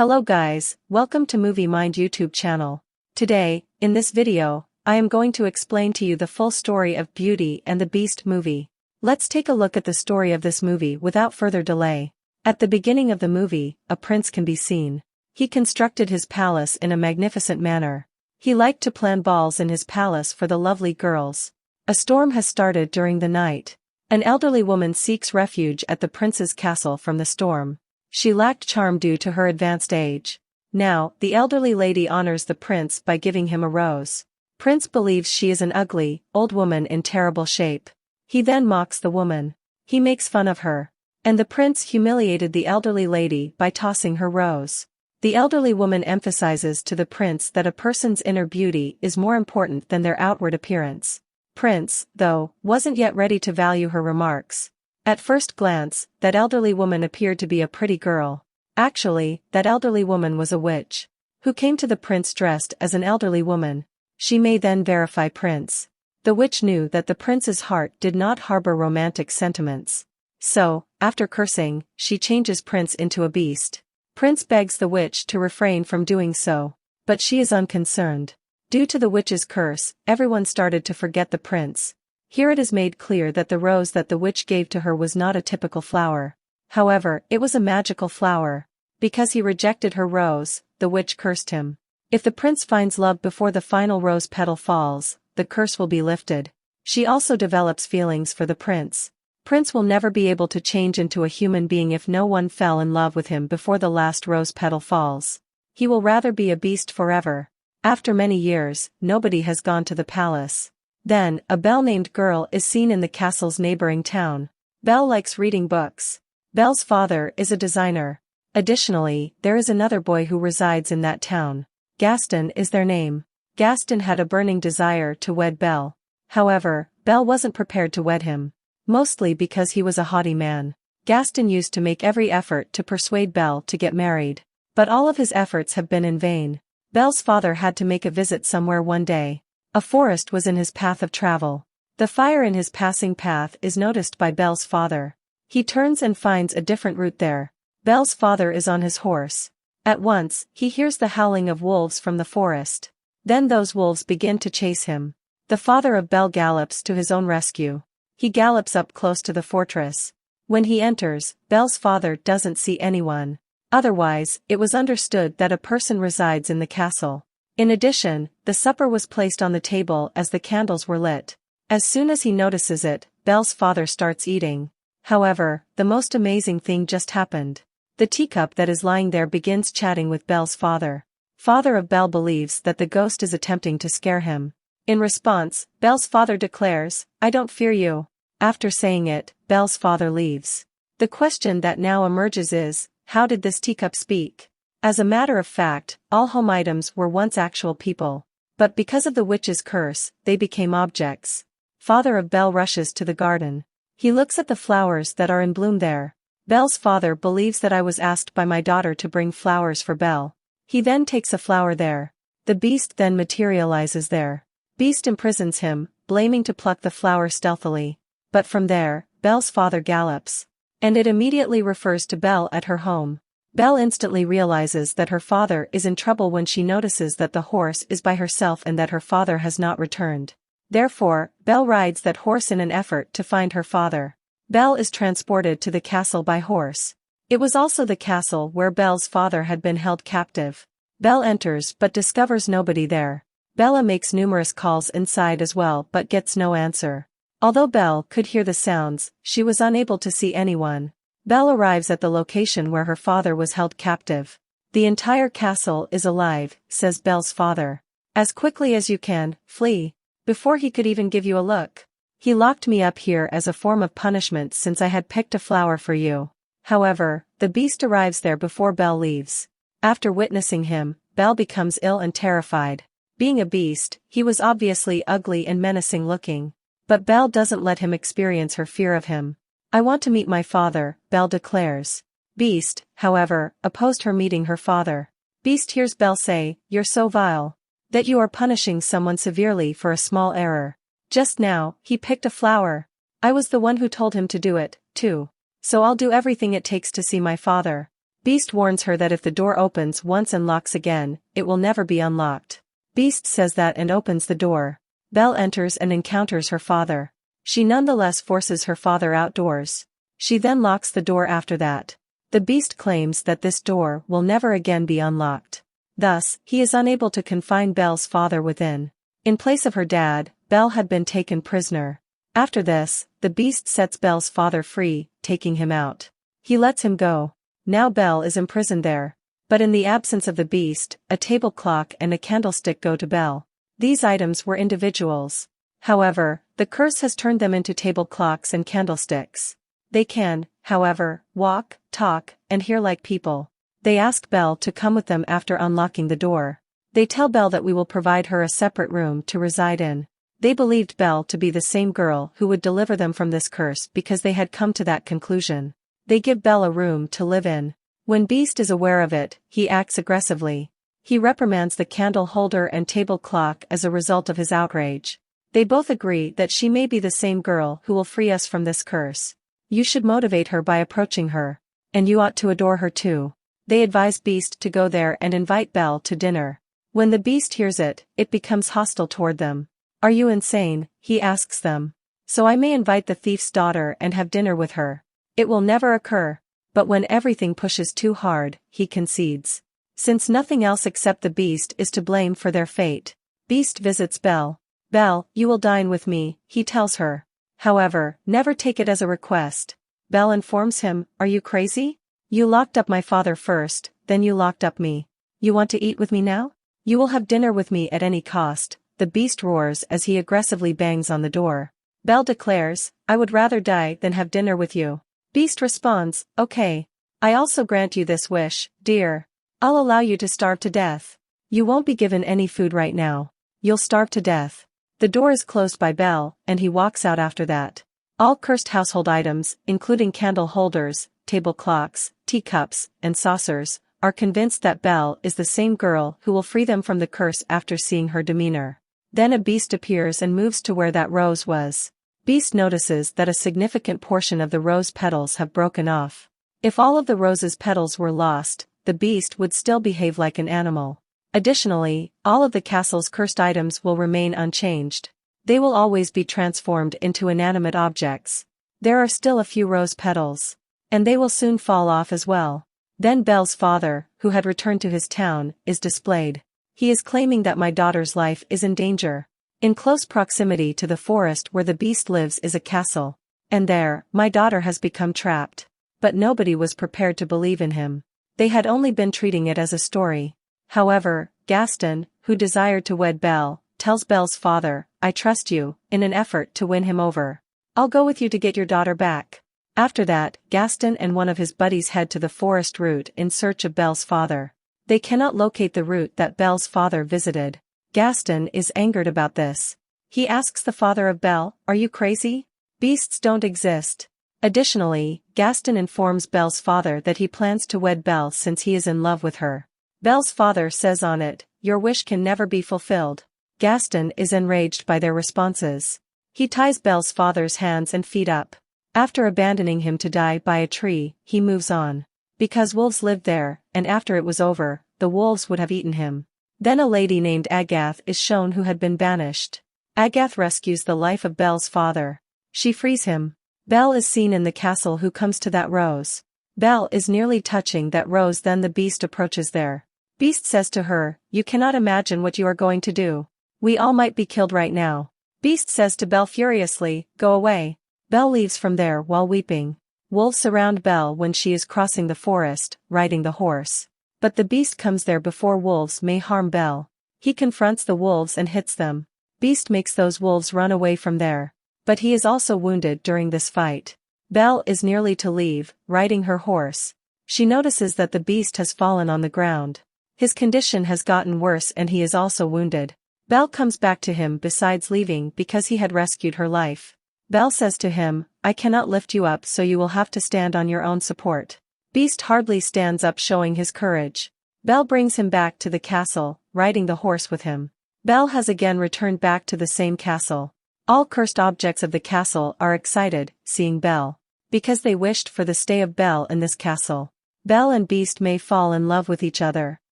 Hello guys, welcome to Movie Mind YouTube channel. Today, in this video, I am going to explain to you the full story of Beauty and the Beast movie. Let's take a look at the story of this movie without further delay. At the beginning of the movie, a prince can be seen. He constructed his palace in a magnificent manner. He liked to plan balls in his palace for the lovely girls. A storm has started during the night. An elderly woman seeks refuge at the prince's castle from the storm. She lacked charm due to her advanced age. Now, the elderly lady honors the prince by giving him a rose. Prince believes she is an ugly, old woman in terrible shape. He then mocks the woman. He makes fun of her. And the prince humiliated the elderly lady by tossing her rose. The elderly woman emphasizes to the prince that a person's inner beauty is more important than their outward appearance. Prince, though, wasn't yet ready to value her remarks. At first glance, that elderly woman appeared to be a pretty girl. Actually, that elderly woman was a witch, who came to the prince dressed as an elderly woman. She may then verify Prince. The witch knew that the prince's heart did not harbor romantic sentiments. So, after cursing, she changes Prince into a beast. Prince begs the witch to refrain from doing so, but she is unconcerned. Due to the witch's curse, everyone started to forget the prince. Here it is made clear that the rose that the witch gave to her was not a typical flower. However, it was a magical flower. Because he rejected her rose, the witch cursed him. If the prince finds love before the final rose petal falls, the curse will be lifted. She also develops feelings for the prince. Prince will never be able to change into a human being if no one fell in love with him before the last rose petal falls. He will rather be a beast forever. After many years, nobody has gone to the palace. Then, a Belle-named girl is seen in the castle's neighboring town. Belle likes reading books. Belle's father is a designer. Additionally, there is another boy who resides in that town. Gaston is their name. Gaston had a burning desire to wed Belle. However, Belle wasn't prepared to wed him. Mostly because he was a haughty man. Gaston used to make every effort to persuade Belle to get married. But all of his efforts have been in vain. Belle's father had to make a visit somewhere one day. A forest was in his path of travel. The fire in his passing path is noticed by Belle's father. He turns and finds a different route there. Belle's father is on his horse. At once, he hears the howling of wolves from the forest. Then those wolves begin to chase him. The father of Belle gallops to his own rescue. He gallops up close to the fortress. When he enters, Belle's father doesn't see anyone. Otherwise, it was understood that a person resides in the castle. In addition, the supper was placed on the table as the candles were lit. As soon as he notices it, Belle's father starts eating. However, the most amazing thing just happened. The teacup that is lying there begins chatting with Belle's father. Father of Belle believes that the ghost is attempting to scare him. In response, Belle's father declares, "I don't fear you." After saying it, Belle's father leaves. The question that now emerges is, how did this teacup speak? As a matter of fact, all home items were once actual people. But because of the witch's curse, they became objects. Father of Belle rushes to the garden. He looks at the flowers that are in bloom there. Belle's father believes that I was asked by my daughter to bring flowers for Belle. He then takes a flower there. The beast then materializes there. Beast imprisons him, blaming to pluck the flower stealthily. But from there, Belle's father gallops. And it immediately refers to Belle at her home. Belle instantly realizes that her father is in trouble when she notices that the horse is by herself and that her father has not returned. Therefore, Belle rides that horse in an effort to find her father. Belle is transported to the castle by horse. It was also the castle where Belle's father had been held captive. Belle enters but discovers nobody there. Bella makes numerous calls inside as well but gets no answer. Although Belle could hear the sounds, she was unable to see anyone. Belle arrives at the location where her father was held captive. "The entire castle is alive," says Belle's father. "As quickly as you can, flee." Before he could even give you a look. "He locked me up here as a form of punishment since I had picked a flower for you." However, the beast arrives there before Belle leaves. After witnessing him, Belle becomes ill and terrified. Being a beast, he was obviously ugly and menacing looking. But Belle doesn't let him experience her fear of him. "I want to meet my father," Belle declares. Beast, however, opposed her meeting her father. Beast hears Belle say, "You're so vile. That you are punishing someone severely for a small error. Just now, he picked a flower. I was the one who told him to do it, too. So I'll do everything it takes to see my father." Beast warns her that if the door opens once and locks again, it will never be unlocked. Beast says that and opens the door. Belle enters and encounters her father. She nonetheless forces her father outdoors. She then locks the door after that. The Beast claims that this door will never again be unlocked. Thus, he is unable to confine Belle's father within. In place of her dad, Belle had been taken prisoner. After this, the Beast sets Belle's father free, taking him out. He lets him go. Now Belle is imprisoned there. But in the absence of the Beast, a table clock and a candlestick go to Belle. These items were individuals. However, the curse has turned them into table clocks and candlesticks. They can, however, walk, talk, and hear like people. They ask Belle to come with them after unlocking the door. They tell Belle that we will provide her a separate room to reside in. They believed Belle to be the same girl who would deliver them from this curse because they had come to that conclusion. They give Belle a room to live in. When Beast is aware of it, he acts aggressively. He reprimands the candle holder and table clock as a result of his outrage. They both agree that she may be the same girl who will free us from this curse. You should motivate her by approaching her. And you ought to adore her too. They advise Beast to go there and invite Belle to dinner. When the Beast hears it, it becomes hostile toward them. Are you insane? He asks them. So I may invite the thief's daughter and have dinner with her. It will never occur. But when everything pushes too hard, he concedes. Since nothing else except the Beast is to blame for their fate, Beast visits Belle. Belle, you will dine with me, he tells her. However, never take it as a request. Belle informs him, are you crazy? You locked up my father first, then you locked up me. You want to eat with me now? You will have dinner with me at any cost, the Beast roars as he aggressively bangs on the door. Belle declares, I would rather die than have dinner with you. Beast responds, okay. I also grant you this wish, dear. I'll allow you to starve to death. You won't be given any food right now. You'll starve to death. The door is closed by Belle, and he walks out after that. All cursed household items, including candle holders, table clocks, teacups, and saucers, are convinced that Belle is the same girl who will free them from the curse after seeing her demeanor. Then a Beast appears and moves to where that rose was. Beast notices that a significant portion of the rose petals have broken off. If all of the rose's petals were lost, the Beast would still behave like an animal. Additionally, all of the castle's cursed items will remain unchanged. They will always be transformed into inanimate objects. There are still a few rose petals. And they will soon fall off as well. Then Belle's father, who had returned to his town, is displayed. He is claiming that my daughter's life is in danger. In close proximity to the forest where the Beast lives is a castle. And there, my daughter has become trapped. But nobody was prepared to believe in him. They had only been treating it as a story. However, Gaston, who desired to wed Belle, tells Belle's father, I trust you, in an effort to win him over. I'll go with you to get your daughter back. After that, Gaston and one of his buddies head to the forest route in search of Belle's father. They cannot locate the route that Belle's father visited. Gaston is angered about this. He asks the father of Belle, are you crazy? Beasts don't exist. Additionally, Gaston informs Belle's father that he plans to wed Belle since he is in love with her. Belle's father says on it, your wish can never be fulfilled. Gaston is enraged by their responses. He ties Belle's father's hands and feet up. After abandoning him to die by a tree, he moves on. Because wolves lived there, and after it was over, the wolves would have eaten him. Then a lady named Agath is shown who had been banished. Agath rescues the life of Belle's father. She frees him. Belle is seen in the castle who comes to that rose. Belle is nearly touching that rose, then the Beast approaches there. Beast says to her, you cannot imagine what you are going to do. We all might be killed right now. Beast says to Belle furiously, go away. Belle leaves from there while weeping. Wolves surround Belle when she is crossing the forest, riding the horse. But the Beast comes there before wolves may harm Belle. He confronts the wolves and hits them. Beast makes those wolves run away from there. But he is also wounded during this fight. Belle is nearly to leave, riding her horse. She notices that the Beast has fallen on the ground. His condition has gotten worse and he is also wounded. Belle comes back to him besides leaving because he had rescued her life. Belle says to him, I cannot lift you up, so you will have to stand on your own support. Beast hardly stands up, showing his courage. Belle brings him back to the castle, riding the horse with him. Belle has again returned back to the same castle. All cursed objects of the castle are excited, seeing Belle. Because they wished for the stay of Belle in this castle. Belle and Beast may fall in love with each other,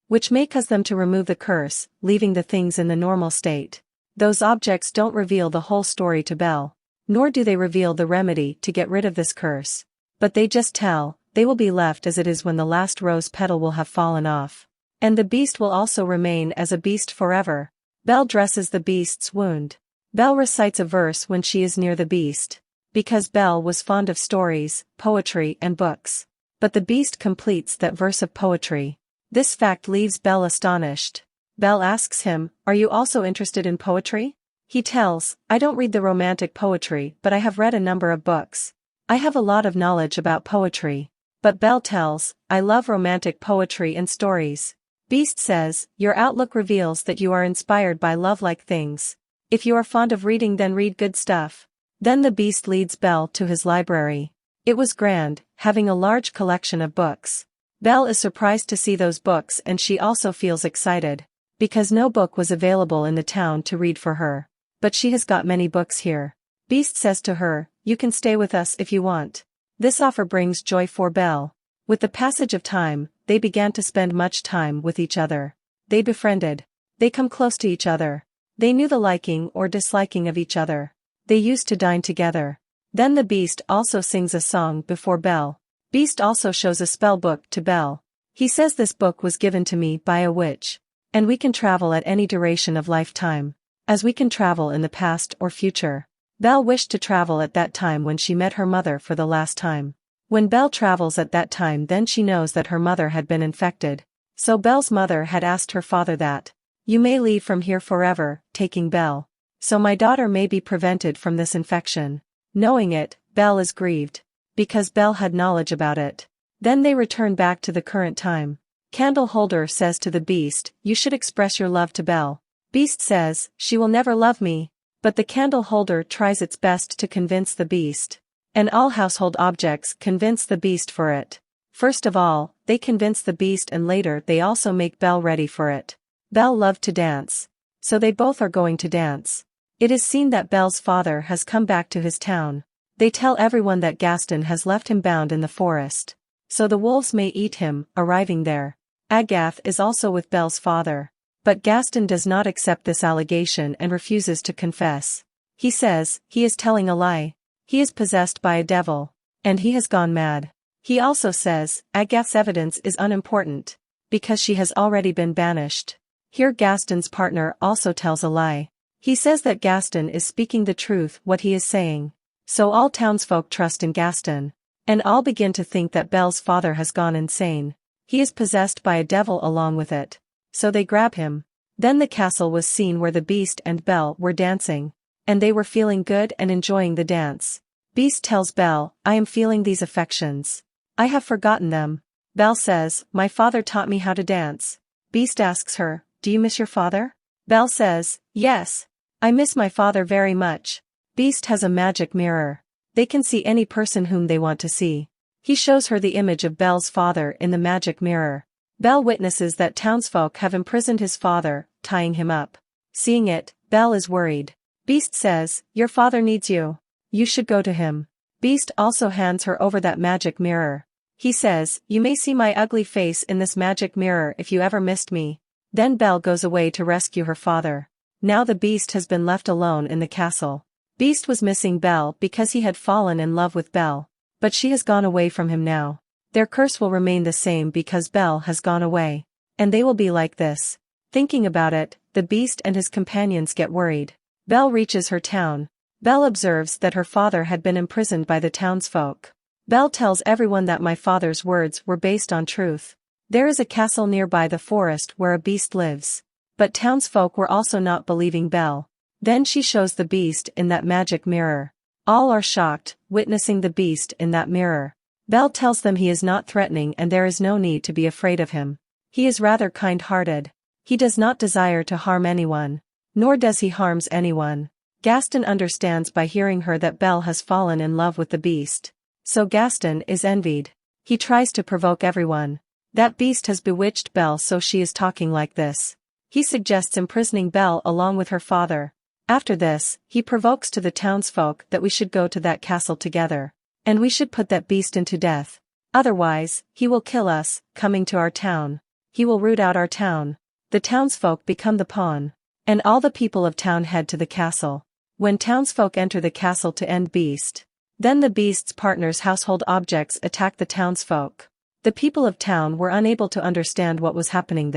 which may cause them to remove the curse, leaving the things in the normal state. Those objects don't reveal the whole story to Belle, nor do they reveal the remedy to get rid of this curse. But they just tell, they will be left as it is when the last rose petal will have fallen off. And the Beast will also remain as a beast forever. Belle dresses the Beast's wound. Belle recites a verse when she is near the Beast. Because Belle was fond of stories, poetry and books. But the Beast completes that verse of poetry. This fact leaves Belle astonished. Belle asks him, "Are you also interested in poetry?" He tells, "I don't read the romantic poetry, but I have read a number of books. I have a lot of knowledge about poetry." But Belle tells, "I love romantic poetry and stories." Beast says, "Your outlook reveals that you are inspired by love-like things. If you are fond of reading, then read good stuff." Then the Beast leads Belle to his library. It was grand, having a large collection of books. Belle is surprised to see those books, and she also feels excited, because no book was available in the town to read for her. But she has got many books here. Beast says to her, "You can stay with us if you want." This offer brings joy for Belle. With the passage of time, they began to spend much time with each other. They befriended. They come close to each other. They knew the liking or disliking of each other. They used to dine together. Then the Beast also sings a song before Belle. Beast also shows a spell book to Belle. He says, "This book was given to me by a witch. And we can travel at any duration of lifetime, as we can travel in the past or future." Belle wished to travel at that time when she met her mother for the last time. When Belle travels at that time, then she knows that her mother had been infected. So Belle's mother had asked her father that, "You may leave from here forever, taking Belle. So my daughter may be prevented from this infection." Knowing it, Belle is grieved, because Belle had knowledge about it. Then they return back to the current time. Candle Holder says to the Beast, "You should express your love to Belle." Beast says, "She will never love me." But the Candle Holder tries its best to convince the Beast. And all household objects convince the Beast for it. First of all, they convince the Beast, and later they also make Belle ready for it. Belle loved to dance. So they both are going to dance. It is seen that Belle's father has come back to his town. They tell everyone that Gaston has left him bound in the forest, so the wolves may eat him. Arriving there, Agathe is also with Belle's father. But Gaston does not accept this allegation and refuses to confess. He says, he is telling a lie. He is possessed by a devil. And he has gone mad. He also says, Agathe's evidence is unimportant, because she has already been banished. Here Gaston's partner also tells a lie. He says that Gaston is speaking the truth what he is saying. So all townsfolk trust in Gaston. And all begin to think that Belle's father has gone insane. He is possessed by a devil along with it. So they grab him. Then the castle was seen where the Beast and Belle were dancing. And they were feeling good and enjoying the dance. Beast tells Belle, "I am feeling these affections. I have forgotten them." Belle says, "My father taught me how to dance." Beast asks her, "Do you miss your father?" Belle says, "Yes. I miss my father very much." Beast has a magic mirror. They can see any person whom they want to see. He shows her the image of Belle's father in the magic mirror. Belle witnesses that townsfolk have imprisoned his father, tying him up. Seeing it, Belle is worried. Beast says, "Your father needs you. You should go to him." Beast also hands her over that magic mirror. He says, "You may see my ugly face in this magic mirror if you ever missed me." Then Belle goes away to rescue her father. Now the Beast has been left alone in the castle. Beast was missing Belle because he had fallen in love with Belle. But she has gone away from him now. Their curse will remain the same because Belle has gone away. And they will be like this. Thinking about it, the Beast and his companions get worried. Belle reaches her town. Belle observes that her father had been imprisoned by the townsfolk. Belle tells everyone that my father's words were based on truth. There is a castle nearby the forest where a Beast lives. But townsfolk were also not believing Belle. Then she shows the Beast in that magic mirror. All are shocked, witnessing the Beast in that mirror. Belle tells them he is not threatening and there is no need to be afraid of him. He is rather kind-hearted. He does not desire to harm anyone. Nor does he harms anyone. Gaston understands by hearing her that Belle has fallen in love with the Beast. So Gaston is envied. He tries to provoke everyone. That Beast has bewitched Belle, so she is talking like this. He suggests imprisoning Belle along with her father. After this, he provokes to the townsfolk that we should go to that castle together. And we should put that Beast into death. Otherwise, he will kill us, coming to our town. He will root out our town. The townsfolk become the pawn. And all the people of town head to the castle. When townsfolk enter the castle to end Beast, then the Beast's partner's household objects attack the townsfolk. The people of town were unable to understand what was happening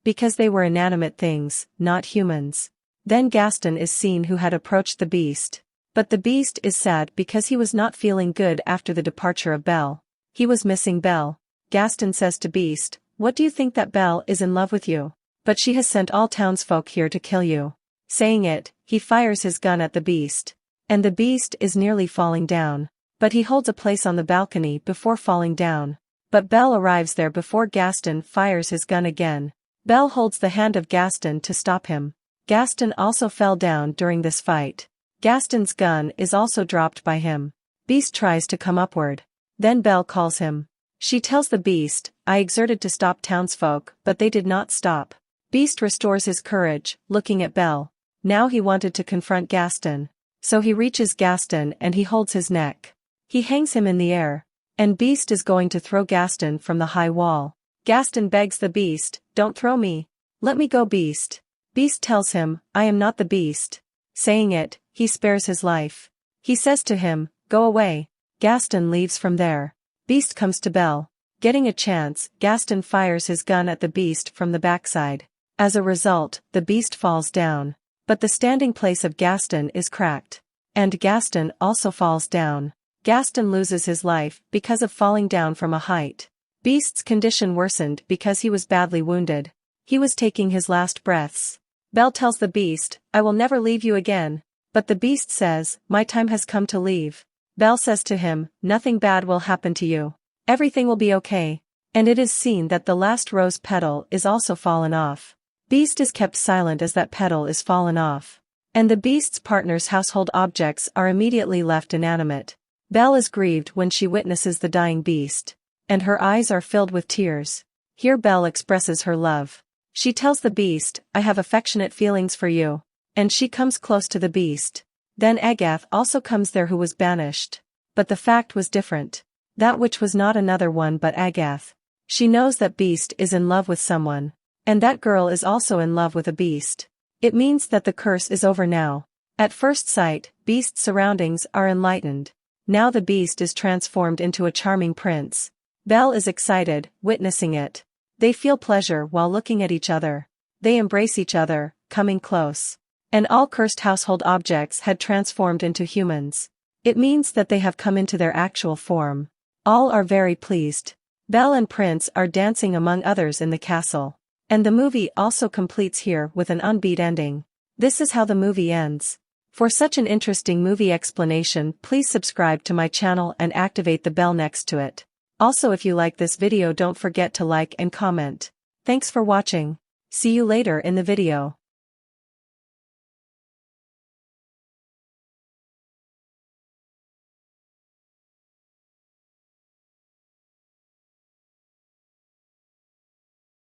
because they were inanimate things, not humans. Then Gaston is seen who had approached the Beast. But the Beast is sad because he was not feeling good after the departure of Belle. He was missing Belle. Gaston says to Beast, "What do you think that Belle is in love with you? But she has sent all townsfolk here to kill you." Saying it, he fires his gun at the Beast. And the Beast is nearly falling down. But he holds a place on the balcony before falling down. But Belle arrives there before Gaston fires his gun again. Belle holds the hand of Gaston to stop him. Gaston also fell down during this fight. Gaston's gun is also dropped by him. Beast tries to come upward. Then Belle calls him. She tells the Beast, "I exerted to stop townsfolk, but they did not stop." Beast restores his courage, looking at Belle. Now he wanted to confront Gaston. So he reaches Gaston and he holds his neck. He hangs him in the air. And Beast is going to throw Gaston from the high wall. Gaston begs the Beast, "Don't throw me. Let me go, Beast." Beast tells him, "I am not the Beast." Saying it, he spares his life. He says to him, "Go away." Gaston leaves from there. Beast comes to Belle. Getting a chance, Gaston fires his gun at the Beast from the backside. As a result, the Beast falls down. But the standing place of Gaston is cracked. And Gaston also falls down. Gaston loses his life because of falling down from a height. Beast's condition worsened because he was badly wounded. He was taking his last breaths. Belle tells the Beast, "I will never leave you again." But the Beast says, "My time has come to leave." Belle says to him, "Nothing bad will happen to you. Everything will be okay." And it is seen that the last rose petal is also fallen off. Beast is kept silent as that petal is fallen off. And the Beast's partner's household objects are immediately left inanimate. Belle is grieved when she witnesses the dying Beast. And her eyes are filled with tears. Here Belle expresses her love. She tells the Beast, "I have affectionate feelings for you." And she comes close to the Beast. Then Agathe also comes there who was banished. But the fact was different. That which was not another one but Agathe. She knows that Beast is in love with someone. And that girl is also in love with a Beast. It means that the curse is over now. At first sight, Beast's surroundings are enlightened. Now the Beast is transformed into a charming prince. Belle is excited, witnessing it. They feel pleasure while looking at each other. They embrace each other, coming close. And all cursed household objects had transformed into humans. It means that they have come into their actual form. All are very pleased. Belle and Prince are dancing among others in the castle. And the movie also completes here with an unbeat ending. This is how the movie ends. For such an interesting movie explanation, please subscribe to my channel and activate the bell next to it. Also, if you like this video, don't forget to like and comment. Thanks for watching. See you later in the video.